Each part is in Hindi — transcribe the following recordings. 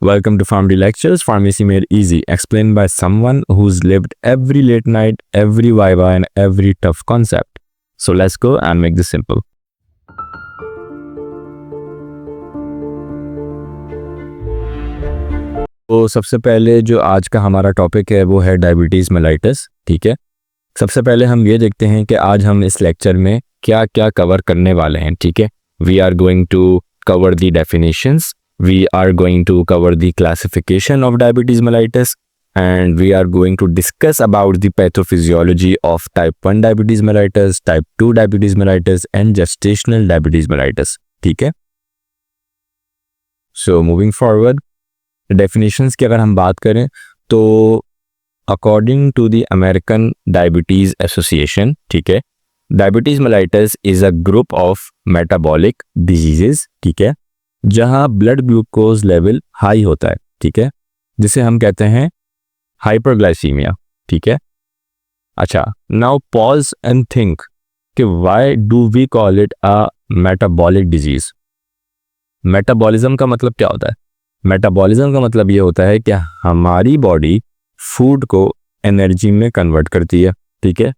Welcome to Pharmacy Lectures, Pharmacy Made Easy, explained by someone who's lived every late night, every viva, and every tough concept. So let's go and make this simple. तो सबसे पहले जो आज का हमारा टॉपिक है वो है डायबिटीज़ मेलाइटिस। ठीक है, सबसे पहले हम ये देखते हैं कि आज हम इस लेक्चर में क्या क्या कवर करने वाले हैं। ठीक है, we are going to cover the definitions, we are going to cover the classification of diabetes mellitus, and we are going to discuss about the pathophysiology of type 1 diabetes mellitus, type 2 diabetes mellitus and gestational diabetes mellitus. ठीक है, so moving forward, definitions की अगर हम बात करें तो according to the American Diabetes Association, ठीक है, diabetes mellitus is a group of metabolic diseases, ठीक है, जहां ब्लड ग्लूकोज लेवल हाई होता है। ठीक है, जिसे हम कहते हैं हाइपरग्लाइसीमिया। ठीक है, अच्छा, नाउ पॉज एंड थिंक कि why do we call it a metabolic disease. Metabolism का मतलब क्या होता है? मेटाबॉलिज्म का मतलब ये होता है कि हमारी बॉडी फूड को एनर्जी में कन्वर्ट करती है। ठीक है,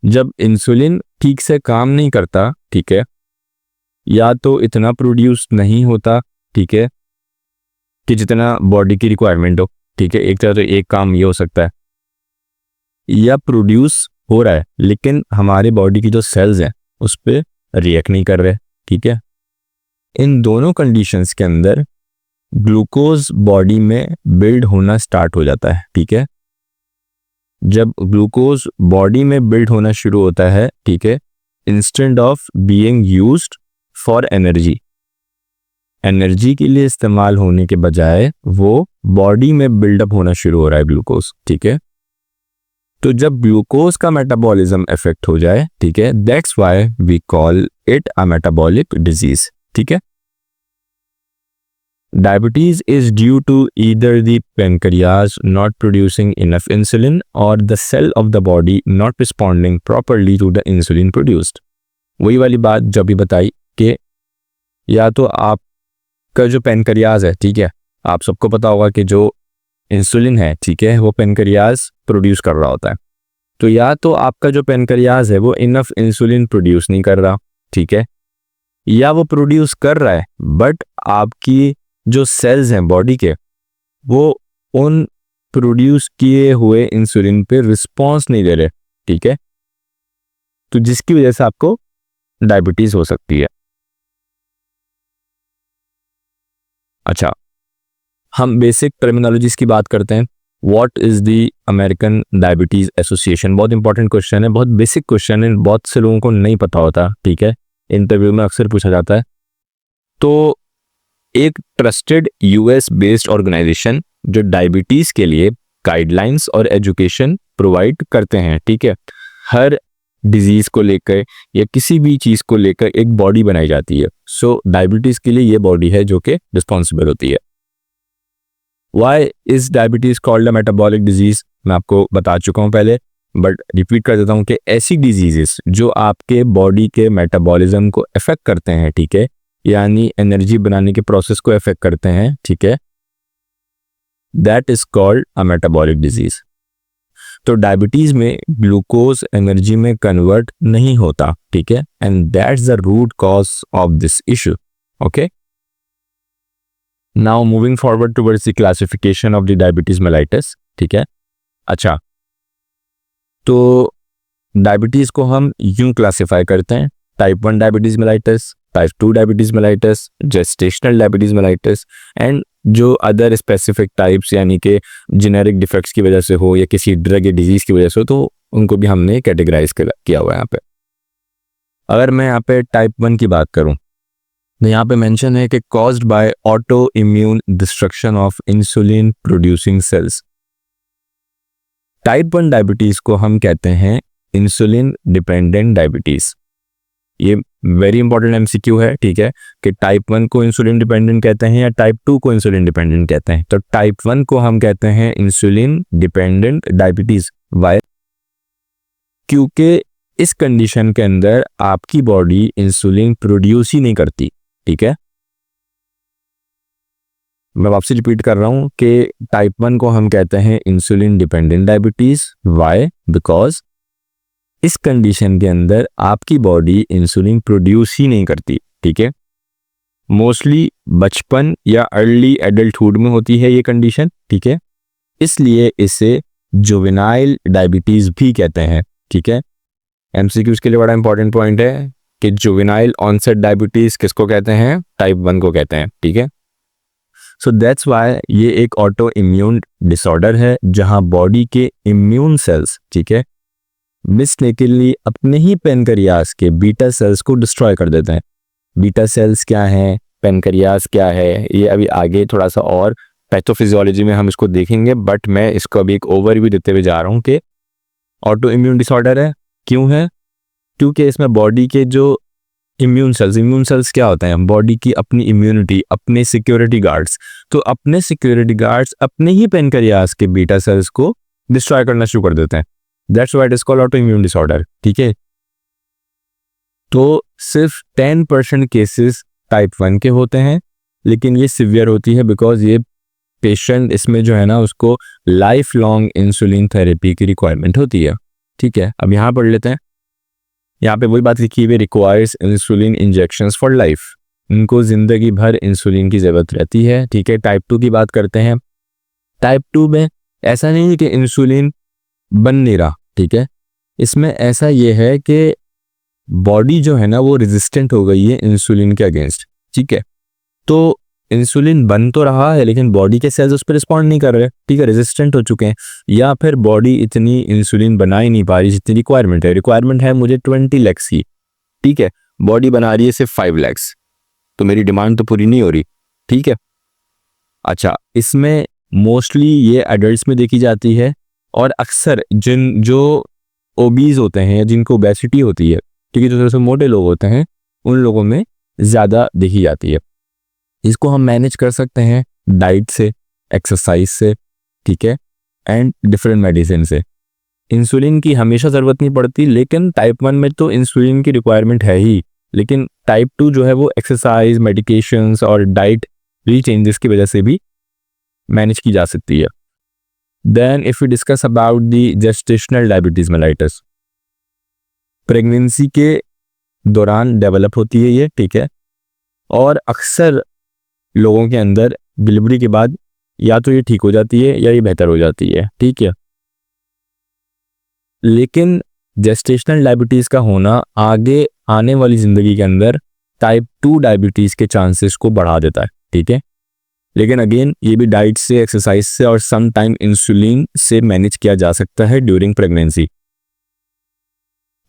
जब इंसुलिन ठीक से काम नहीं करता, ठीक है, या तो इतना प्रोड्यूस नहीं होता, ठीक है, कि जितना बॉडी की रिक्वायरमेंट हो। ठीक है, एक तरह तो एक काम ये हो सकता है, या प्रोड्यूस हो रहा है लेकिन हमारे बॉडी की जो सेल्स हैं उस पर रिएक्ट नहीं कर रहे। ठीक है, इन दोनों कंडीशंस के अंदर ग्लूकोज बॉडी में बिल्ड होना स्टार्ट हो जाता है। ठीक है, जब ग्लूकोज बॉडी में बिल्ड होना शुरू होता है, ठीक है, instead of being used for energy के लिए इस्तेमाल होने के बजाय वो बॉडी में बिल्डअप होना शुरू हो रहा है ग्लूकोज। ठीक है, तो जब ग्लूकोज का मेटाबॉलिज्म इफेक्ट हो जाए, ठीक है, that's why we call it a metabolic disease. ठीक है, diabetes is due to either the pancreas not producing enough insulin और the cell of the body not responding properly to the insulin produced. वही वाली बात जो भी बताई कि या तो आपका जो पेनक्रियाज है, ठीक है, आप सबको पता होगा कि जो इंसुलिन है, ठीक है, वो पेनक्रियाज प्रोड्यूस कर रहा होता है। तो या तो आपका जो पेनक्रियाज है वो इनफ इंसुलिन प्रोड्यूस नहीं कर रहा, ठीक है, या वो प्रोड्यूस कर रहा है बट आपकी जो सेल्स हैं बॉडी के वो उन प्रोड्यूस किए हुए इंसुलिन पे रिस्पॉन्स नहीं दे रहे। ठीक है, तो जिसकी वजह से आपको डायबिटीज हो सकती है। अच्छा, हम बेसिक टर्मिनोलॉजीज की बात करते हैं। What is the American diabetes association? बहुत इंपॉर्टेंट क्वेश्चन है, बहुत बेसिक क्वेश्चन है, बहुत से लोगों को नहीं पता होता। ठीक है, इंटरव्यू में अक्सर पूछा जाता है। तो एक ट्रस्टेड यूएस बेस्ड ऑर्गेनाइजेशन जो डायबिटीज के लिए गाइडलाइंस और एजुकेशन प्रोवाइड करते हैं। ठीक है, हर डिजीज को लेकर या किसी भी चीज को लेकर एक बॉडी बनाई जाती है। सो डायबिटीज के लिए ये बॉडी है जो कि रिस्पॉन्सिबल होती है। Why is diabetes called a metabolic disease? मैं आपको बता चुका हूं पहले, बट रिपीट कर देता हूं कि ऐसी डिजीजेस जो आपके बॉडी के मेटाबॉलिज्म को अफेक्ट करते हैं, ठीक है, यानी एनर्जी बनाने के प्रोसेस को अफेक्ट करते हैं, ठीक है, that is called a metabolic disease. तो डायबिटीज में ग्लूकोज एनर्जी में कन्वर्ट नहीं होता, ठीक है, and that's the root cause of this issue. Okay, now moving forward towards the classification of the diabetes mellitus. ठीक है, अच्छा, तो डायबिटीज को हम यूं क्लासिफाई करते हैं: type 1 diabetes mellitus, type 2 diabetes mellitus, gestational diabetes mellitus and जो अदर स्पेसिफिक टाइप्स यानी कि जेनेरिक डिफेक्ट्स की वजह से हो या किसी ड्रग या डिजीज की वजह से हो, तो उनको भी हमने कैटेगराइज किया हुआ है यहाँ पे। अगर मैं यहाँ पे टाइप 1 की बात करूँ तो यहाँ पे मेंशन है कि caused by auto immune destruction of insulin producing sales. Type 1 diabetes को हम कहते हैं इंसुलिन डिपेंडेंट डायबिटीज। ये वेरी इंपॉर्टेंट एमसीक्यू है, ठीक है, कि टाइप 1 को इंसुलिन डिपेंडेंट कहते हैं या टाइप 2 को इंसुलिन डिपेंडेंट कहते हैं। तो टाइप 1 को हम कहते हैं इंसुलिन डिपेंडेंट डायबिटीज। वाई? क्योंकि इस कंडीशन के अंदर आपकी बॉडी इंसुलिन प्रोड्यूस ही नहीं करती। ठीक है, मैं वापसी रिपीट कर रहा हूँ कि टाइप 1 को हम कहते हैं insulin dependent diabetes. Why? Because इस कंडीशन के अंदर आपकी बॉडी इंसुलिन प्रोड्यूस ही नहीं करती, ठीक है। मोस्टली बचपन या अर्ली एडल्टहुड में होती है ये कंडीशन, ठीक है। इसलिए इसे जुवेनाइल डायबिटीज भी कहते हैं, ठीक है। एमसीक्यूज के लिए बड़ा इंपॉर्टेंट पॉइंट है कि जुवेनाइल ऑनसेट डायबिटीज किसको कहते हैं? टाइप 1 को कहते हैं, ठीक है। सो दैट्स वाई ये एक ऑटो इम्यून डिसऑर्डर है जहां बॉडी के इम्यून सेल्स, ठीक है, मिस्टेकनली अपने ही पेनक्रियास के बीटा सेल्स को डिस्ट्रॉय कर देते हैं। बीटा सेल्स क्या हैं, पेनक्रियास क्या है, ये अभी आगे थोड़ा सा और पैथोफिजियोलॉजी में हम इसको देखेंगे, बट मैं इसको अभी एक ओवरव्यू देते हुए जा रहा हूँ कि ऑटो इम्यून डिसऑर्डर है। क्यों है? क्योंकि इसमें बॉडी के जो इम्यून सेल्स क्या होते हैं? बॉडी की अपनी इम्यूनिटी, अपने सिक्योरिटी गार्ड्स। तो अपने सिक्योरिटी गार्ड्स अपने ही पेनक्रियास के बीटा सेल्स को डिस्ट्रॉय करना शुरू कर देते हैं। That's why it is called auto immune disorder, ठीक है। तो सिर्फ 10% केसेस टाइप 1 के होते हैं, लेकिन ये सिवियर होती है बिकॉज ये पेशेंट इसमें जो है ना उसको लाइफ लॉन्ग इंसुलिन थेरेपी की रिक्वायरमेंट होती है, ठीक है। अब यहाँ पढ़ लेते हैं। यहाँ पे वही बात लिखी हुई, requires insulin injections for life. इनको जिंदगी भर इंसुलिन की जरूरत रहती है, ठीक है। टाइप 2 की बात करते हैं। टाइप 2 में ऐसा नहीं है कि इंसुलिन बन नहीं रहा, ठीक है। इसमें ऐसा ये है कि बॉडी जो है ना वो रेजिस्टेंट हो गई है इंसुलिन के अगेंस्ट, ठीक है। तो इंसुलिन बन तो रहा है लेकिन बॉडी के सेल्स उस पर रिस्पॉन्ड नहीं कर रहे, ठीक है, रेजिस्टेंट हो चुके हैं, या फिर बॉडी इतनी इंसुलिन बना ही नहीं पा रही जितनी रिक्वायरमेंट है मुझे 20 लाख की, ठीक है, बॉडी बना रही है सिर्फ 5 लाख, तो मेरी डिमांड तो पूरी नहीं हो रही, ठीक है। अच्छा, इसमें मोस्टली ये एडल्ट्स में देखी जाती है और अक्सर जो ओबीज होते हैं या जिनको ओबेसिटी होती है, ठीक है, जो थोड़े से मोटे लोग होते हैं उन लोगों में ज़्यादा देखी जाती है। इसको हम मैनेज कर सकते हैं डाइट से, एक्सरसाइज से, ठीक है, एंड डिफरेंट मेडिसिन से। इंसुलिन की हमेशा ज़रूरत नहीं पड़ती, लेकिन टाइप 1 में तो इंसुलिन की रिक्वायरमेंट है ही, लेकिन टाइप 2 जो है वो एक्सरसाइज, मेडिकेशंस और डाइट चेंजेस की वजह से भी मैनेज की जा सकती है। Then if we discuss about the gestational diabetes mellitus, pregnancy के दौरान डेवलप होती है ये, ठीक है, और अक्सर लोगों के अंदर डिलीवरी के बाद या तो ये ठीक हो जाती है या ये बेहतर हो जाती है, ठीक है। लेकिन जेस्टेशनल डायबिटीज़ का होना आगे आने वाली ज़िंदगी के अंदर टाइप 2 डायबिटीज़ के चांसेस को बढ़ा देता है, ठीक है। लेकिन अगेन ये भी डाइट से, एक्सरसाइज से और सम टाइम इंसुलिन से मैनेज किया जा सकता है ड्यूरिंग प्रेगनेंसी।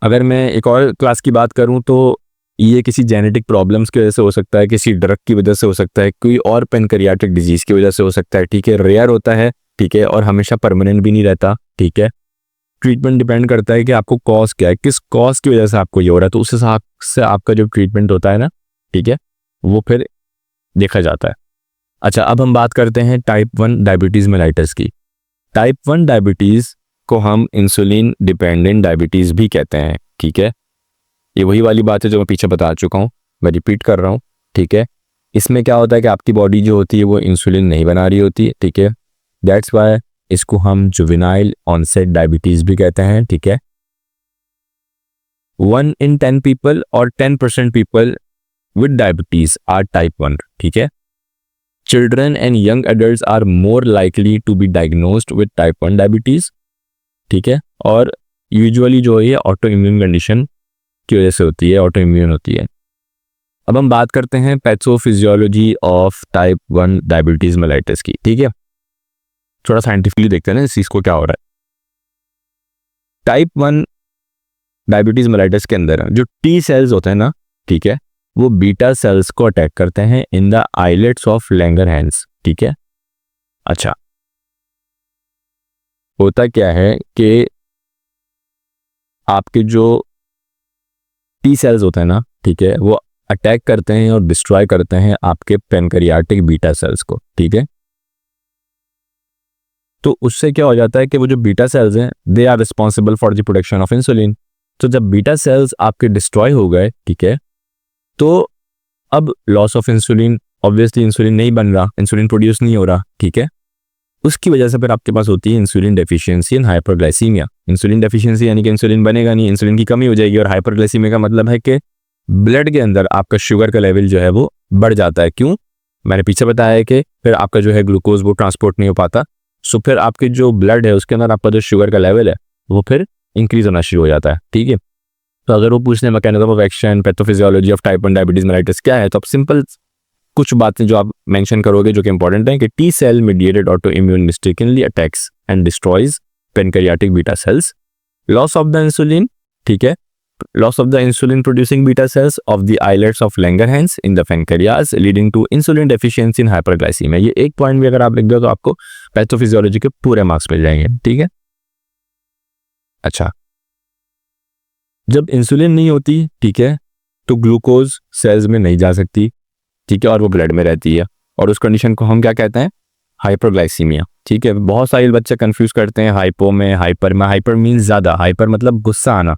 अगर मैं एक और क्लास की बात करूं तो ये किसी जेनेटिक प्रॉब्लम्स की वजह से हो सकता है, किसी ड्रग की वजह से हो सकता है, कोई और पेनक्रियाटिक डिजीज की वजह से हो सकता है, ठीक है। रेयर होता है, ठीक है, और हमेशा परमानेंट भी नहीं रहता, ठीक है। ट्रीटमेंट डिपेंड करता है कि आपको कॉज क्या है, किस कॉज की वजह से आपको ये हो रहा है, तो उस हिसाब से आपका जो ट्रीटमेंट होता है ना, ठीक है, वो फिर देखा जाता है। अच्छा, अब हम बात करते हैं टाइप 1 डायबिटीज़ मेलाइटस की। टाइप 1 डायबिटीज़ को हम इंसुलिन डिपेंडेंट डायबिटीज़ भी कहते हैं, ठीक है। ये वही वाली बात है जो मैं पीछे बता चुका हूँ, मैं रिपीट कर रहा हूँ, ठीक है। इसमें क्या होता है कि आपकी बॉडी जो होती है वो इंसुलिन नहीं बना रही होती है, ठीक है। दैट्स वाई इसको हम जुवेनाइल ऑनसेट डायबिटीज़ भी कहते हैं, ठीक है। 1 in 10 पीपल और 10% people with diabetes are type 1, ठीक है। Children and young adults are more likely to be diagnosed with type 1 diabetes, ठीक है। और यूजुअली जो है ऑटो इम्यून कंडीशन की वजह से होती है, ऑटो इम्यून होती है। अब हम बात करते हैं pathophysiology of type 1 diabetes mellitus की, ठीक है। थोड़ा साइंटिफिकली देखते हैं ना इस चीज़ को क्या हो रहा है। टाइप 1 डायबिटीज़ मेलाइटस के अंदर जो टी सेल्स होते हैं ना, ठीक है, वो बीटा सेल्स को अटैक करते हैं in the islets of Langerhans, ठीक है। अच्छा, होता क्या है कि आपके जो टी सेल्स होते हैं ना, ठीक है, वो अटैक करते हैं और डिस्ट्रॉय करते हैं आपके पेनक्रियाटिक बीटा सेल्स को, ठीक है। तो उससे क्या हो जाता है कि वो जो बीटा सेल्स हैं they are responsible for the production of insulin. तो जब बीटा सेल्स आपके डिस्ट्रॉय हो गए, ठीक है, तो अब loss of insulin obviously insulin नहीं बन रहा, इंसुलिन प्रोड्यूस नहीं हो रहा, ठीक है। उसकी वजह से फिर आपके पास होती है insulin deficiency and hyperglycaemia. Insulin deficiency यानी कि इंसुलिन बनेगा नहीं, इंसुलिन की कमी हो जाएगी, और हाइपरग्लाइसीमिया का मतलब है कि ब्लड के अंदर आपका शुगर का लेवल जो है वो बढ़ जाता है। क्यों? मैंने पीछे बताया है कि फिर आपका जो है ग्लूकोज वो ट्रांसपोर्ट नहीं हो पाता, सो फिर आपके जो ब्लड है उसके अंदर आपका जो शुगर का लेवल है वो फिर इंक्रीज होना शुरू हो जाता है, ठीक है। तो अगर वो पूछने mechanism of action, pathophysiology of type 1 diabetes mellitus क्या है, तो आप सिंपल कुछ बातें जो आप मेंशन करोगे जो कि इंपॉर्टेंट है कि T cell mediated autoimmune mistakenly attacks and destroys pancreatic beta cells, loss of the insulin, ठीक है, loss of the insulin producing beta cells of the islets of Langerhans in the pancreas leading to insulin deficiency and hyperglycemia। ये एक पॉइंट भी अगर आप लिख दो तो आपको पैथोफिजियोलॉजी के पूरे मार्क्स मिल जाएंगे, ठीक है। अच्छा, जब इंसुलिन नहीं होती, ठीक है, तो ग्लूकोज सेल्स में नहीं जा सकती, ठीक है, और वो ब्लड में रहती है, और उस कंडीशन को हम क्या कहते हैं? हाइपरग्लाइसीमिया, ठीक है। बहुत सारे बच्चे कंफ्यूज करते हैं हाइपो में हाइपर में। हाइपर मीन्स ज़्यादा, हाइपर मतलब गुस्सा आना,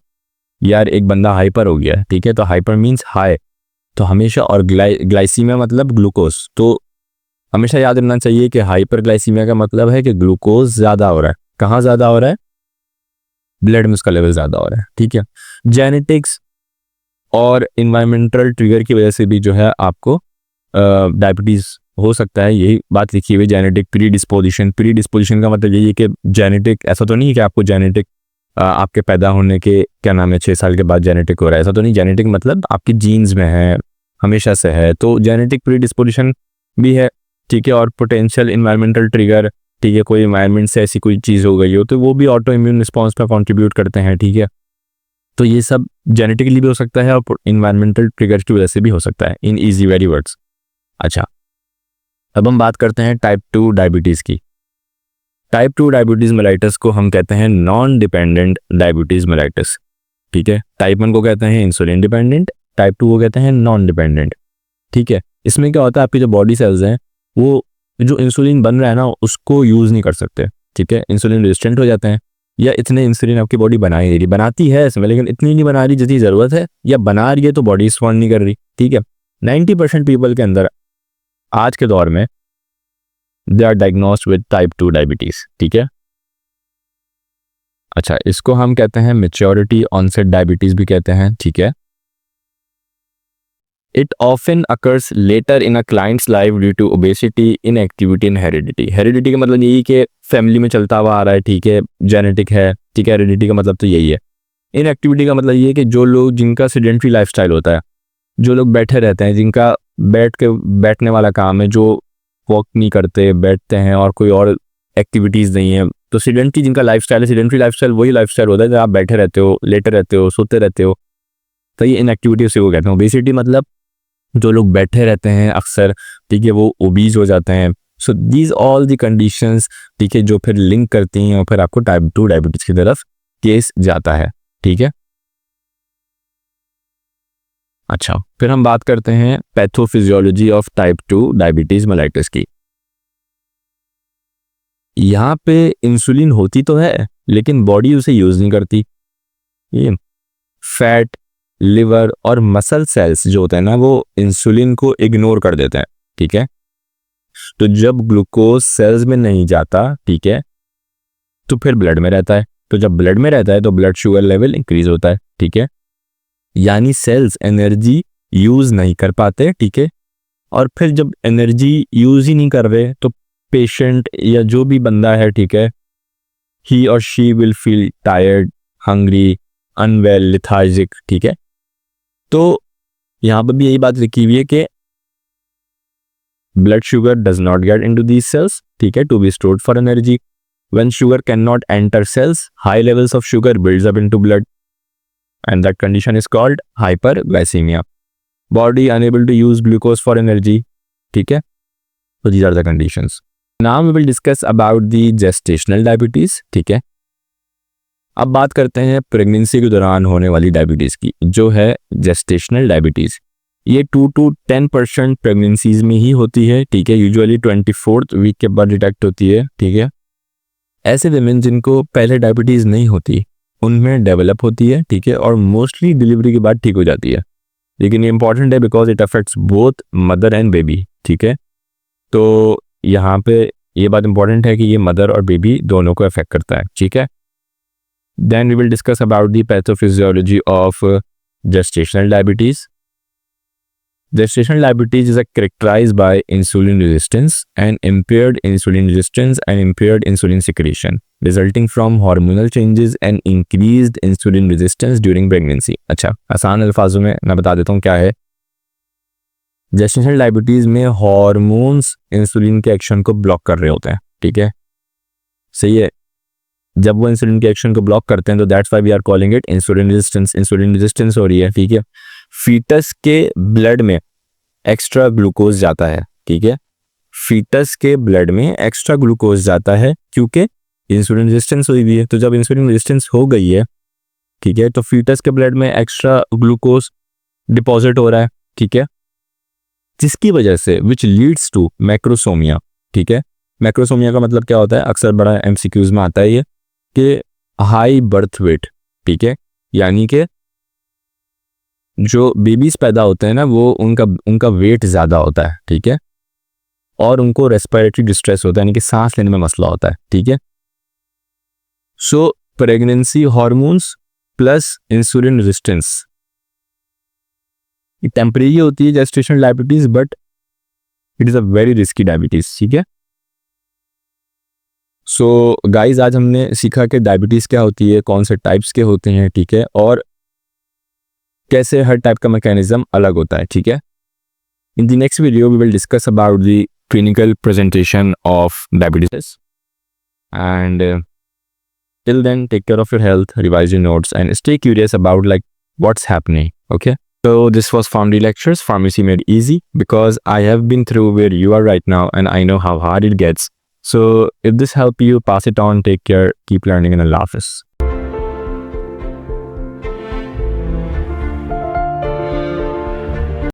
यार एक बंदा हाइपर हो गया, ठीक है, तो हाइपर मीन्स हाई, तो हमेशा, और ग्लाइसीमिया मतलब ग्लूकोज, तो हमेशा याद रखना चाहिए कि हाइपरग्लाइसीमिया का मतलब है कि ग्लूकोज ज़्यादा हो रहा है। कहाँ ज़्यादा हो रहा है? ब्लड में उसका लेवल ज़्यादा हो रहा है, ठीक है। जेनेटिक्स और इन्वायरमेंटल ट्रिगर की वजह से भी जो है आपको डायबिटीज़ हो सकता है, यही बात लिखी हुई। जेनेटिक प्रीडिस्पोजिशन, प्रीडिस्पोजिशन का मतलब यही है कि जेनेटिक, ऐसा तो नहीं है कि आपको जेनेटिक आपके पैदा होने के क्या नाम है 6 साल के बाद जेनेटिक हो रहा है, ऐसा तो नहीं। जेनेटिक मतलब आपकी जीन्स में है, हमेशा से है, तो जेनेटिक प्रीडिस्पोजिशन भी है, ठीक है। और पोटेंशियल इन्वायरमेंटल ट्रिगर, ठीक है, कोई इन्वायरमेंट से ऐसी कोई चीज़ हो गई हो तो वो भी ऑटो इम्यून रिस्पॉन्स पर कॉन्ट्रीब्यूट करते हैं, ठीक है। तो ये सब जेनेटिकली भी हो सकता है और इन्वायरमेंटल ट्रिगर की वजह से भी हो सकता है, इन ईजी वेरी वर्ड्स। अच्छा, अब हम बात करते हैं टाइप 2 डायबिटीज़ की। टाइप 2 डायबिटीज़ मेलाइटिस को हम कहते हैं नॉन डिपेंडेंट डायबिटीज़ मेलाइटिस, ठीक है। टाइप 1 को कहते हैं इंसुलिन डिपेंडेंट, टाइप 2 को कहते हैं नॉन डिपेंडेंट, ठीक है। इसमें क्या होता है, आपकी जो बॉडी सेल्स हैं वो जो इंसुलिन बन रहा है ना उसको यूज़ नहीं कर सकते, ठीक है। इंसुलिन रेजिस्टेंट हो जाते हैं, या इतने इंसुलिन आपकी बॉडी बना ही नहीं रही, बनाती है इसमें लेकिन इतनी नहीं बना रही जितनी ज़रूरत है, या बना रही है तो बॉडी रिस्पॉन्ड नहीं कर रही, ठीक है। 90% पीपल के अंदर आज के दौर में they are diagnosed with type 2 diabetes, ठीक है। अच्छा, इसको हम कहते हैं मैच्योरिटी ऑनसेट डायबिटीज भी कहते हैं, ठीक है। It often occurs later in a client's life due to obesity, inactivity and heredity. Heredity का मतलब यही कि फैमिली में चलता हुआ आ रहा है, ठीक है, जेनेटिक है, ठीक है। हेरिडिटी का मतलब तो यही है। इनएक्टिविटी का मतलब ये है कि जो लोग, जिनका सेडेंटरी लाइफस्टाइल होता है, जो लोग बैठे रहते हैं, जिनका बैठने वाला काम है, जो वॉक नहीं करते, बैठते हैं और कोई और एक्टिविटीज़ नहीं है, तो सेडेंटरी जिनका लाइफस्टाइल है, सेडेंटरी लाइफस्टाइल वही लाइफस्टाइल होता है जब आप बैठे रहते हो, लेटे रहते हो, सोते रहते हो, तो ये इनएक्टिविटी उसी को कहते हैं। ओबेसिटी मतलब जो लोग बैठे रहते हैं अक्सर, ठीक है, वो ओबीज हो जाते हैं। So these all the conditions, ठीक है, जो फिर लिंक करती हैं और फिर आपको टाइप 2 डायबिटीज़ की तरफ केस जाता है, ठीक है। अच्छा, फिर हम बात करते हैं pathophysiology of type 2 diabetes mellitus की। यहाँ पे इंसुलिन होती तो है लेकिन बॉडी उसे यूज़ नहीं करती। ये फैट, लिवर और मसल सेल्स जो होते हैं ना वो इंसुलिन को इग्नोर कर देते हैं, ठीक है। तो जब ग्लूकोज सेल्स में नहीं जाता, ठीक है, तो फिर ब्लड में रहता है, तो जब ब्लड में रहता है तो ब्लड शुगर लेवल इंक्रीज होता है, ठीक है। यानी सेल्स एनर्जी यूज़ नहीं कर पाते, ठीक है। और फिर जब एनर्जी यूज़ ही नहीं कर रहे तो पेशेंट या जो भी बंदा है, ठीक है, ही और she will feel tired, hungry, unwell, lethargic, ठीक है। तो यहाँ पर भी यही बात लिखी हुई है कि blood sugar does not get into these cells, ठीक है, to be stored for energy. When sugar can not enter cells, high levels of sugar builds up into blood and that condition is called hyperglycemia. Body unable to use glucose for energy, ठीक है। So these are the conditions. Now we will discuss about the gestational diabetes, ठीक है। अब बात करते हैं प्रेगनेंसी के दौरान होने वाली डायबिटीज़ की, जो है जेस्टेशनल डायबिटीज़। ये 2 to 10% प्रेगनेंसीज में ही होती है, ठीक है। यूजुअली 24th वीक के बाद डिटेक्ट होती है, ठीक है। ऐसे विमेन जिनको पहले डायबिटीज़ नहीं होती उनमें डेवलप होती है, ठीक है, और मोस्टली डिलीवरी के बाद ठीक हो जाती है। लेकिन ये इंपॉर्टेंट है because it affects both mother and baby, ठीक है। तो यहाँ पे ये बात इंपॉर्टेंट है कि ये मदर और बेबी दोनों को अफेक्ट करता है, ठीक है। Then we will discuss about the pathophysiology of gestational diabetes. Gestational diabetes is characterized by insulin resistance and impaired insulin secretion, resulting from hormonal changes and increased insulin resistance during pregnancy. अच्छा, आसान अल्फाजों में मैं बता देता हूँ क्या है। जेस्टेशनल डायबिटीज में हॉर्मोन्स इंसुलिन के एक्शन को ब्लॉक कर रहे होते हैं, ठीक है, सही है। जब वो इंसुलिन के एक्शन को ब्लॉक करते हैं तो that's why we are calling it insulin resistance हो रही है, ठीक है। फीटस के ब्लड में एक्स्ट्रा ग्लूकोज जाता है, ठीक है, फीटस के ब्लड में एक्स्ट्रा ग्लूकोज जाता है क्योंकि इंसुलिन रेजिस्टेंस हुई हुई है। तो जब इंसुलिन रेजिस्टेंस हो गई है, ठीक है, तो फीटस के ब्लड में एक्स्ट्रा ग्लूकोज डिपॉजिट हो रहा है, ठीक है, जिसकी वजह से विच लीड्स टू मैक्रोसोमिया, ठीक है। मैक्रोसोमिया का मतलब क्या होता है, अक्सर बड़ा एमसीक्यूज में आता है ये कि हाई बर्थ वेट, ठीक है, यानी कि जो बेबीज पैदा होते हैं ना वो उनका वेट ज़्यादा होता है, ठीक है, और उनको रेस्पिरेटरी डिस्ट्रेस होता है, यानी कि सांस लेने में मसला होता है, ठीक है। So pregnancy hormones plus insulin resistance temporary होती है gestational diabetes, but it is a very risky diabetes, ठीक है। सो गाइज आज हमने सीखा कि डायबिटीज़ क्या होती है, कौन से टाइप्स के होते हैं, ठीक है, और कैसे हर टाइप का मैकेनिज्म अलग होता है, ठीक है। In the next video we will discuss about the clinical presentation of diabetes and till then take care of your health, revise your notes and stay curious about like what's happening, okay. So this was Pharmacy Lectures, Pharmacy Made Easy, because I have been through where you are right now and I know how hard it gets. So if this helped you, pass it on, take care, keep learning, and Allah Hafiz.